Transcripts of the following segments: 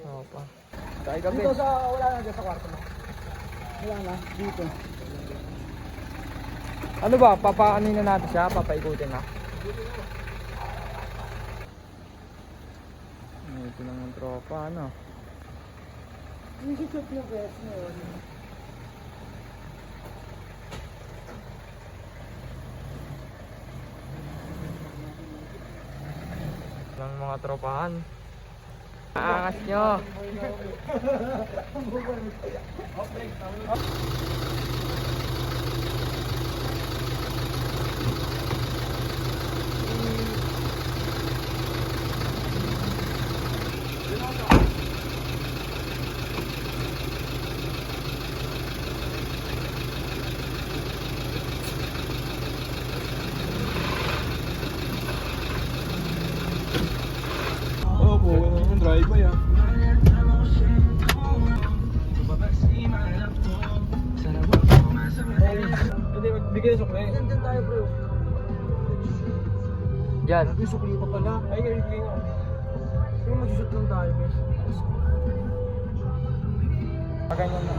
Opa. Kaya gabi. Dito sa, wala na dyan sa kwarto mo. Wala na, dito. Ano ba? Papaanin na natin siya? Papaikutin na? Ito lang ang tropa, ano? Yung shoot na best mo yun. Ng mga tropahan. Aangas nyo! Opo, yung driver yan. Hindi, bigyan ng sukli. Diyan din tayo bro. Yan. Yung sukli pa pala. Ay, ngayon bigyan nyo. Yung mag-shoot lang tayo guys. Paganyan na.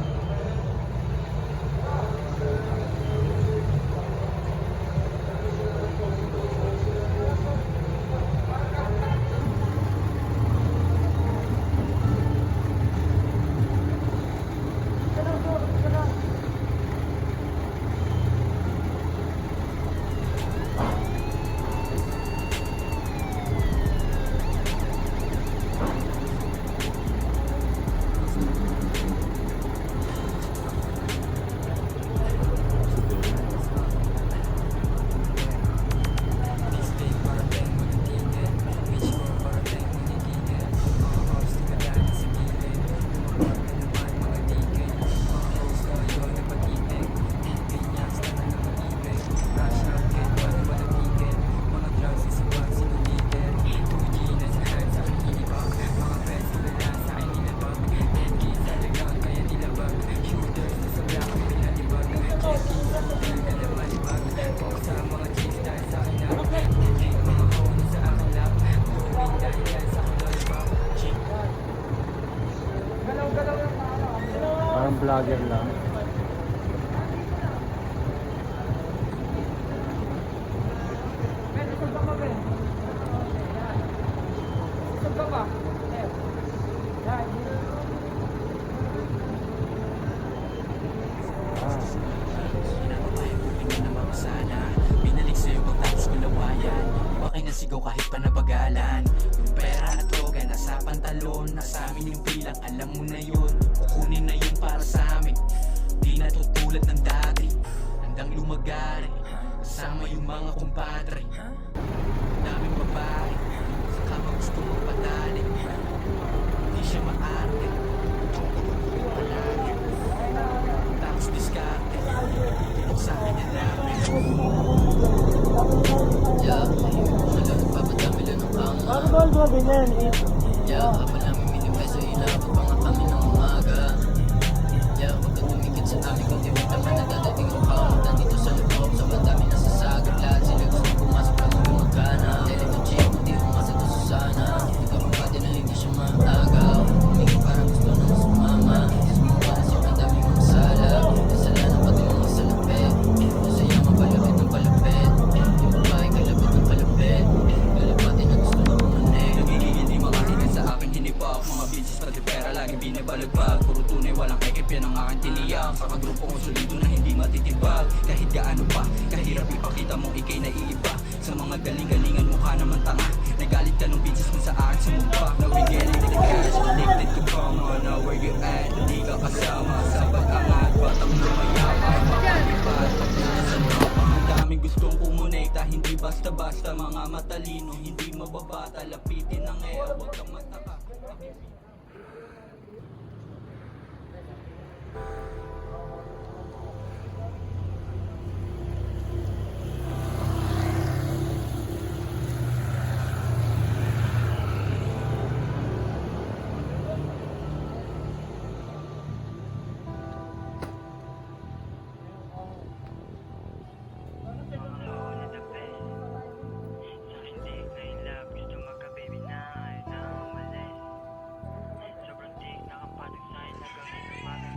Parang vlogger lang. Binalik sa'yo pagtapos ko lawayan. Iba kayo nasigaw kahit pa nabagalan. Yung pera at droga nasa pantalon. Nasa amin yung bilang, alam mo na yun. Kukunin na yun para sa amin. Di na tutulad ng dati. Handang lumagari kasama yung mga kumpadre. Daming babae saka pa gusto magpadali. Hindi siya maarte. Palagi tapos diskarte. Sa akin na lang. Yeah, papadami lang ng kama. Ano ba ang gabi niyan? Yeah, habang namin minimay sa ilaw, pagpanga kami ng umaga. Yeah, huwag ka tumikit sa amin kung di mo naman nadadating ang kaunod. Nandito sa loob, sa madami na sasagap. Lahat sila gusto pumasok pag gumagana. Dahil ito chick, hindi umasa to Susana. Ikaw ang pati na hindi siya maagaw. Tumingin parang gusto na sumama. Sumama sa madami mong sala. Kasalanan pati mga salapit. Masaya mapalapit ng palapit. Yung babae kalapit ng kalapit. Kalapati na gusto na kumanig. Nagigigil di makakinig sa akin hinipap. Mga bitches pati pera lagi binibalagpag. Puro tunay walang ekip yan ang aking tiniyak. Sa kagrupo ko solido na hindi matitibag. Kahit gaano pa, kahirap ipakita mo ikay naiiba. Sa mga galing-galingan mukha naman tanga. Nagalit ka nung bitches mo sa akin sumumpa. Now we getting the cash, addicted to karma. Now where you at, hindi ka kasama. Sa pag-angat, batang lumayaman. Makalipat, pagpunta sa tropa. Ang daming gustong kumonekta, hindi basta-basta. Mga matalino, hindi mababata. Lapitin ang eo, huwag kang mataka.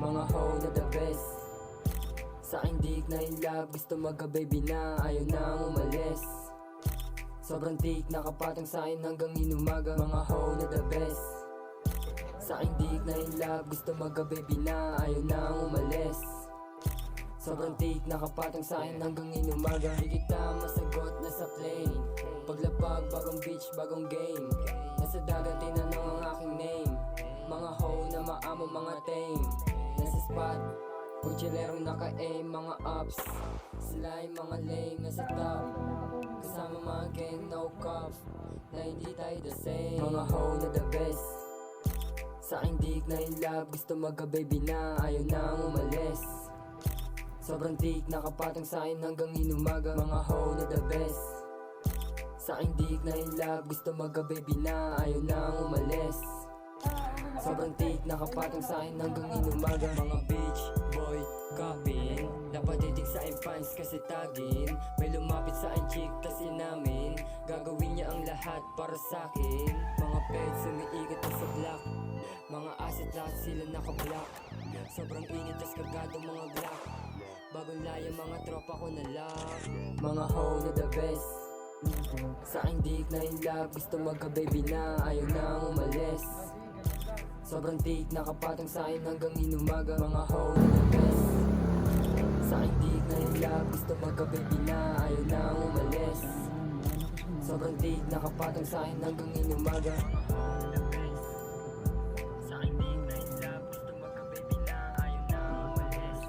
Mga hoe na the best. Sa aking dick na in love, gusto magka-baby na, ayaw nang umalis. Sobrang tick, nakapatong sa akin hanggang inumaga. Mga hoe na the best. Sa aking dick na in love, gusto magka-baby na, ayaw nang umalis. Sobrang tick, nakapatong sa akin hanggang inumaga. Di kita masagot na sa plane. Paglapag, bagong beach, bagong game. Nasa dagat, tinanong ang aking name. Mga hoe na maamo, mga tame. Nasa spot, kung chilerong naka-aim, mga ups. Sila ay mga lame, nasa top. Kasama mga gang, no cops. Na hindi tayo the same. Mga hoe na the best. Sa aking dick na in love, gusto magka-baby na, ayaw nang umalis. Sobrang tick, nakapatong sa akin hanggang inumaga. Mga hoe na the best. Sa aking dick na in love, gusto magka-baby na, ayaw nang umalis. Sobrang tick, nakapatong sa akin hanggang inumaga. Mga bitch, boy, copying. Dapat titig sa aking fans kasi tagin. May lumapit sa aking chick kasi namin. Gagawin niya ang lahat para sa akin. Mga pets, sumiikot na sa block. Mga asset lahat sila naka-block. Sobrang init tas kargado mga glock. Bagong laya mga tropa ko na lock. Mga hoe na the best. Sa aking dick na in love, gusto magka-baby na, ayaw nang umalis. Sobrang tick, nakapatong sa akin hanggang inumaga. Mga hoe na the best. Sa aking dick na in love, gusto magka-baby na, ayaw nang umalis. Sobrang tick, nakapatong sa akin hanggang inumaga. Sa aking dick na in love, gusto magka-baby na, ayaw nang umalis.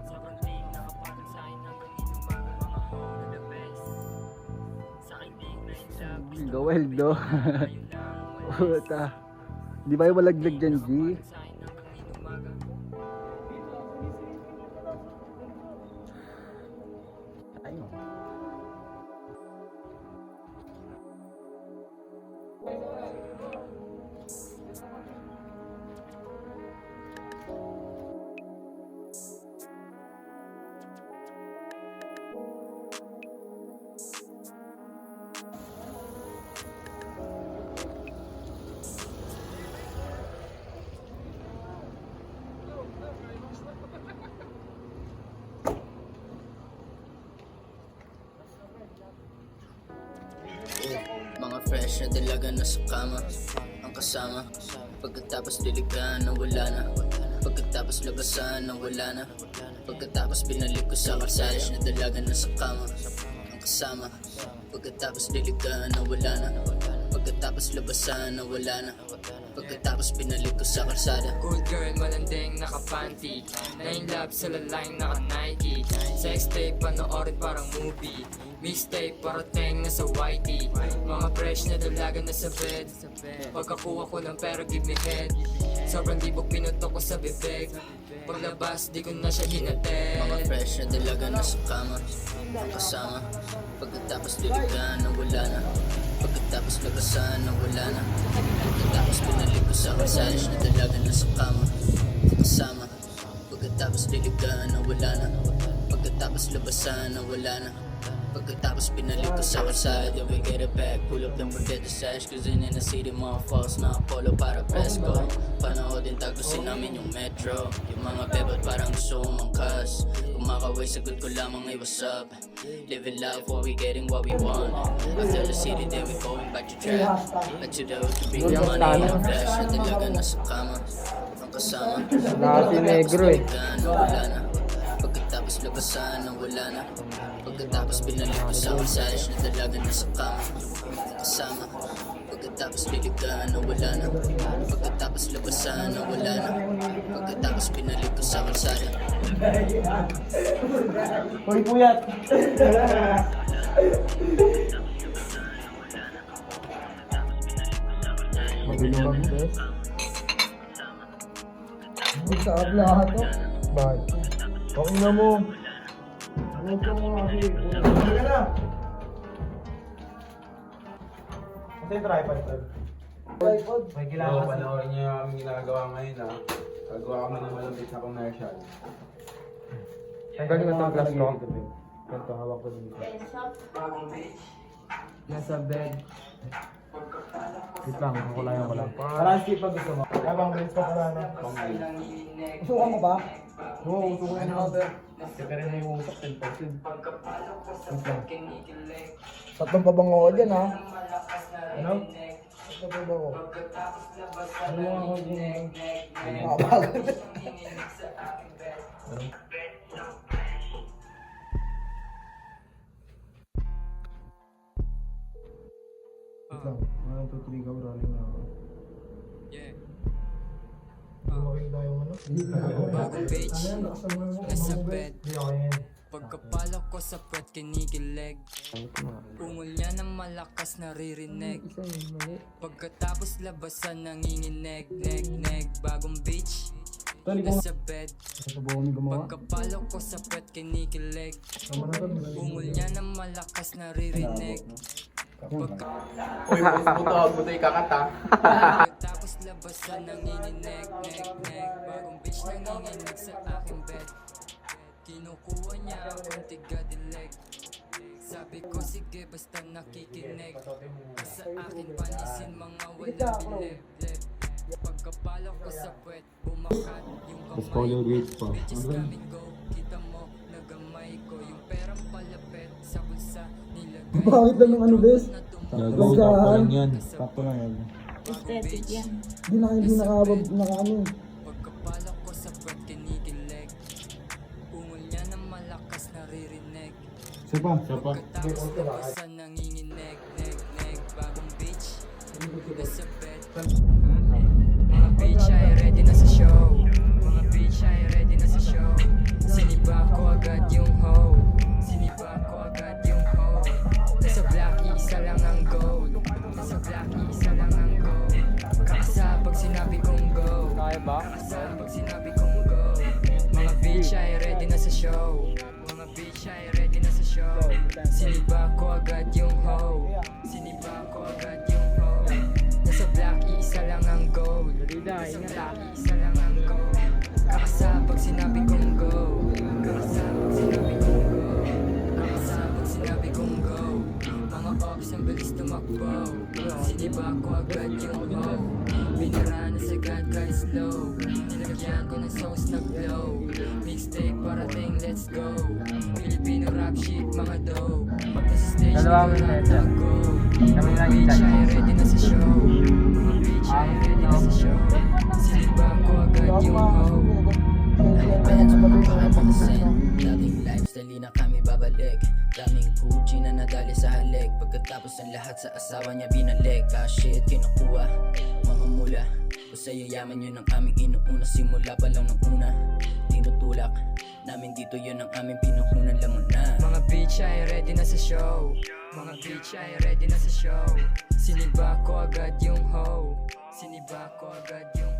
Sobrang tick, nakapatong sa akin hanggang inumaga. Mga hoe na the best. Sa aking dick na in love, gusto Gaweldo. ayaw nang umalis. Puta. Di ba yung malaglag dyan, G? Sa akin hanggang inumaga. Ayun. Mga fresh na dalaga na sa kama. Ang kasama pagkatapos diligan na wala na. Pagkatapos labasan na wala na. Pagkatapos binalik ko sa kalsada na dalaga na sa kama. Ang kasama pagkatapos diligan na wala na. Pagkatapos labasan na wala na. Pagkatapos binalik ko sa kalsada. Good girl, malandeng, naka-panty. Na in love sa lalaking naka-Nike. Sex tape, panoorin parang movie. Mixtape, parating na sa whitey. Mga fresh na dalaga na sa bed. Pagkakuha ko ng pera, give me head. Sobrang libog pinutok ko sa bibig. Paglabas, di ko na siya hinatid. Mga fresh na dalaga na sa kama. Ang kasama pagkatapos diligan na wala na. Pagkatapos labasan na wala na. Pagkatapos pinalik ko sa kalsada na dalaga na sa kama. Ang kasama pagkatapos diligan na wala na. Pagkatapos labasan na wala na. Pagkatapos pinalik ko sa kalsada. Then we get it back, pull up then forget the sash. Cause in the city mga falls na Apollo para Pesco. Panoodin tagusin namin yung metro. Yung mga bebot parang gusto umangkas. Kumakaway sagot ko lamang ay what's up. Living life while we getting what we want. After the city then we going back to trap. Back to the hood to bring the money and flash. Na dalaga na sa kama. Ang kasama Lahat si negro eh. na wala na. Pagkatapos labasan na wala na. Pagkatapos binalik ko sa kalsada na dalaga na sa kama. Ang kasama pagkatapos diligan na wala na. Pagkatapos labasan na wala na. Pagkatapos binalik ko sa kalsada. Hoy, puyat! Mabilumang bes. Sa abla to. Bakit? Okay na mo. Huwag ka mo kasi. Huwag ka na. Kasi yung tripod. Tripod? May So, kailangan kasi. panoorin niyo yung aming ginagawa ngayon, ha? Gagawa kami ng malapit na commercial. Ang galing ng class mo. Ganito, hawak ko dito. Nasa bed. Wait lang, kukulayan ko lang. Parang skip pag gusto mo. Habang brace pa pala na. Pang Usukan ko ba? Oo, gusto ko yan natin. Teka rin na yung usap, 10%. Satlong pabango ko dyan ha. Ano? Satlong pabango. Ano mga ako dyan? Makabagal. Wait lang. 1, 2, 3, go. Rolling na ako. Yeah. Lumaking tayo ano? Bagong page, nasa bed. Hindi ako yan. Pagkapalak ko sa puwet kinikilig. Ungol niya ng malakas naririnig. Isa yung mali. Pagkatapos labasan nanginginig, neg. Bagong beach, nasa bed. Pagkapalak ko sa puwet kinikilig. Ungol niya ng malakas naririnig. Uy, boss mo to. Huwag mo ito ikakata. Pagkatapos labasan nanginginig, neg. Bagong beach nanginginig sa aking bed. Kinukuha niya akong tiga-dileg. Sabi ko sige basta nakikinig. Sa akin panisin mga walang bilib-lib. Pagkapalo ko sa puwet, bumakat yung kamay. Bitches coming go, kita mo, nagamay ko. Yung perang palapit sa bulsa, nilagay. Bakit lang ng ano, bes? Lagahan. Sakto lang yan. Aesthetic yan. Hindi naka-ano. Pagkapalo ko sa puwet, kinikilig. Ungol niya ng malakas naririnig. Pagkatapos labasan nanginginig, neg. Bagong beach, nasa bed. Mga bitch ay ready na sa show. Mga bitch ay ready na sa show. Siniba ko agad yung hoe. Siniba ko agad yung hoe. Nasa black, isa lang ang gold. Nasa black, isa lang ang gold. Kakasa pag sinabi kong go. Kaya ba? Kakasa pag sinabi kong go. Mga bitch ay ready na sa show. Mga bitch ay ready na sa show. Siniba ko agad yung hoe. Siniba ko agad yung hoe. Nasa black, isa lang ang gold. Nasa black, isa lang ang gold. Kakasa pag sinabi kong go. Kakasa pag sinabi kong go. Kakasa pag sinabi kong go. Mga ops ang bilis tumakbo. Siniba ko agad yung hoe. Binara na sagad kahit slow. Nilagyan ko ng sauce na glow. Mixtape parating, let's go. Filipino rap shit, mga dough. Pag nasa stage, Dalawang nag-rap minute. na go. Kami Mga lang bitch isa. ay ready na sa show. Mga bitch ay ready na sa show. Siniba ko agad yung hoe. Dating lifestyle, di na kami babalik. Daming Gucci na nadali sa halik. Pagkatapos ang lahat sa asawa niya binalik. Ah shit, kinukuha, mga mula. Basta yayaman yun ang aming inuuna. Simula pa lang ng una, tinutulak namin dito yun ang aming pinuhunan lang muna. Mga bitch ay ready na sa show. Mga bitch ay ready na sa show. Siniba ko agad yung hoe. Siniba ko agad yung